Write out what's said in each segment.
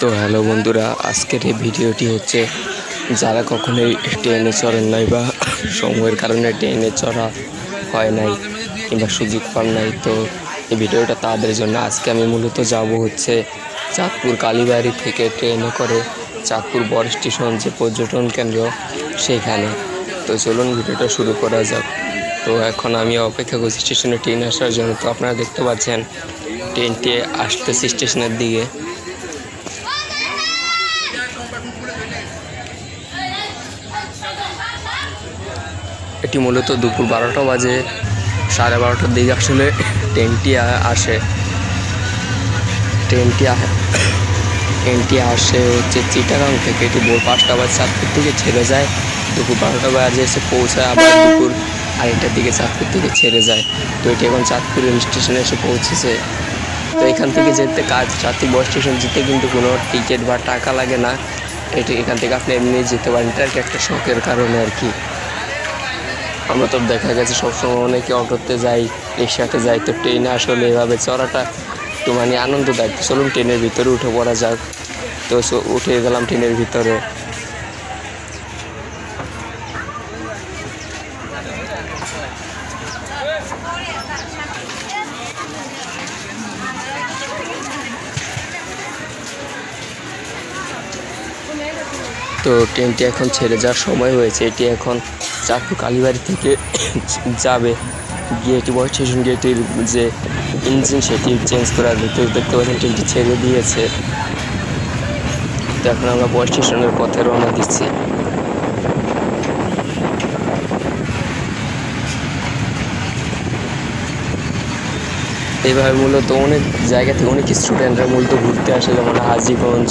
তো হ্যালো বন্ধুরা, আজকের এই ভিডিওটি হচ্ছে যারা কখনোই ট্রেনে চড়েন নাই বা সময়ের কারণে ট্রেনে চড়া হয় নাই কিংবা সুযোগ পান নাই, তো এই ভিডিওটা তাদের জন্য। আজকে আমি মূলত যাব হচ্ছে চাঁদপুর কালীবাড়ি থেকে ট্রেনে করে চাঁদপুর বড় স্টেশন যে পর্যটন কেন্দ্র সেইখানে। তো চলুন ভিডিওটা শুরু করা যাক। তো এখন আমি অপেক্ষা করছি স্টেশনে ট্রেন আসার জন্য। তো আপনারা দেখতে পাচ্ছেন ট্রেনটি আসতেছে স্টেশনের দিকে। এটি মূলত দুপুর 12টা বাজে, 12:30টার দিকে আসলে ট্রেনটি আসে। ট্রেনটি আসে হচ্ছে চিটাগাং থেকে। এটি ভোর 5টা বাজে চাঁদপুর থেকে ছেড়ে যায়, দুপুর 12টা বাজে এসে পৌঁছায়, আবার দুপুর 2টার দিকে চাঁদপুর থেকে ছেড়ে যায়। তো এটি এখন চাঁদপুর রেল স্টেশনে এসে পৌঁছেছে। তো এখান থেকে যেতে চাঁদপুর বড় স্টেশন যেতে কিন্তু কোনো টিকিট বা টাকা লাগে না। এটি এখান থেকে আপনি এমনি যেতে পারেন, এটা আর কি একটা শখের কারণে আর কি। আমরা তো দেখা গেছে সবসময় অনেকে অটোতে যাই, রিক্সাতে যাই, তো ট্রেনে আসলে এভাবে চড়াটা একটু আনন্দদায়ক। চলুন ট্রেনের ভিতরে উঠে পড়া যাক। তো উঠে গেলাম ট্রেনের ভিতরে। তো ট্রেনটি এখন ছেড়ে যাওয়ার সময় হয়েছে। এটি এখন চাঁদপুর কালীবাড়ি থেকে যাবে, গিয়ে এটি বড় স্টেশন গেটের যে ইঞ্জিন সেটি চেঞ্জ করার ভিতরে দেখতে পাচ্ছেন ট্রেনটি ছেড়ে দিয়েছে। তো এখন আমরা বড় স্টেশনের পথে রওনা দিচ্ছি। এইভাবে মূলত অনেক জায়গা থেকে অনেক স্টুডেন্টরা মূলত ঘুরতে আসে, যেমন হাজীগঞ্জ,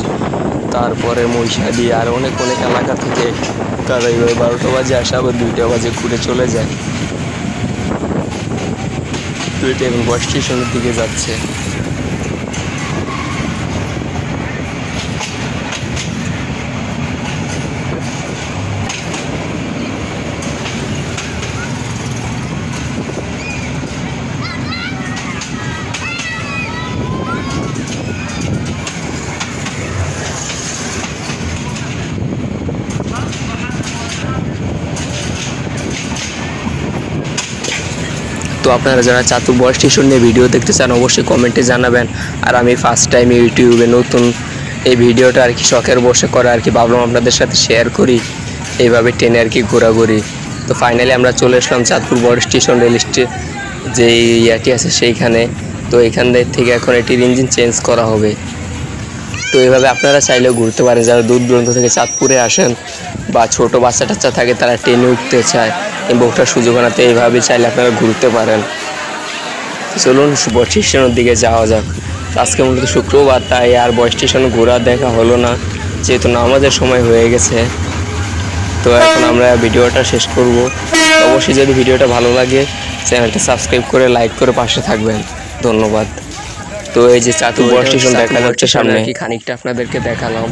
তারপরে মহিষাদি, আর অনেক এলাকা থেকে তারা এইভাবে 12টা বাজে আসে, আবার 2টা বাজে ঘুরে চলে যায়। তো এটা এখন বড় স্টেশনের দিকে যাচ্ছে। তো আপনারা যারা চাঁদপুর বড় স্টেশন নিয়ে ভিডিও দেখতে চান অবশ্যই কমেন্টে জানাবেন। আর আমি ফার্স্ট টাইম ইউটিউবে নতুন এই ভিডিওটা আর কি শখের বসে করা আর কি, ভাবলাম আপনাদের সাথে শেয়ার করি এইভাবে ট্রেনে আর কি ঘোরাঘুরি। তো ফাইনালি আমরা চলে আসলাম চাঁদপুর বড় স্টেশন রেল যে ইয়াটি আছে সেইখানে। তো এখান থেকে এখন এটির ইঞ্জিন চেঞ্জ করা হবে। তো এইভাবে আপনারা চাইলেও ঘুরতে পারেন, যারা দূর দূরান্ত থেকে চাঁদপুরে আসেন বা ছোটো বাচ্চা টাচ্চা থাকে তারা ট্রেনে উঠতে চায় কিংবা ওঠার সুযোগ আনাতে, এইভাবে চাইলে আপনারা ঘুরতে পারেন। চলুন বড় স্টেশনের দিকে যাওয়া যাক। আজকে মূলত শুক্রবার, তাই আর বড় স্টেশন ঘোরা দেখা হলো না, যেহেতু নামাজের সময় হয়ে গেছে। তো এখন আমরা ভিডিওটা শেষ করব। অবশ্যই যদি ভিডিওটা ভালো লাগে চ্যানেলটা সাবস্ক্রাইব করে লাইক করে পাশে থাকবেন। ধন্যবাদ। তো এই যে চাঁদপুর বড় স্টেশন দেখা যাচ্ছে সামনে, কি খানিকটা আপনাদেরকে দেখালাম।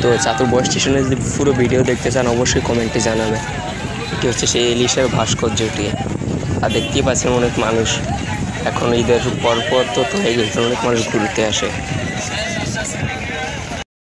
তো চাঁদপুর বড় স্টেশনের যদি পুরো ভিডিও দেখতে চান অবশ্যই কমেন্টে জানাবেন। এটি হচ্ছে সেই ইলিশের ভাস্কর্যটি। আর দেখতেই পাচ্ছেন অনেক মানুষ, এখন ঈদের পরপর তো হয়ে গেছে, অনেক মানুষ ঘুরতে আসে।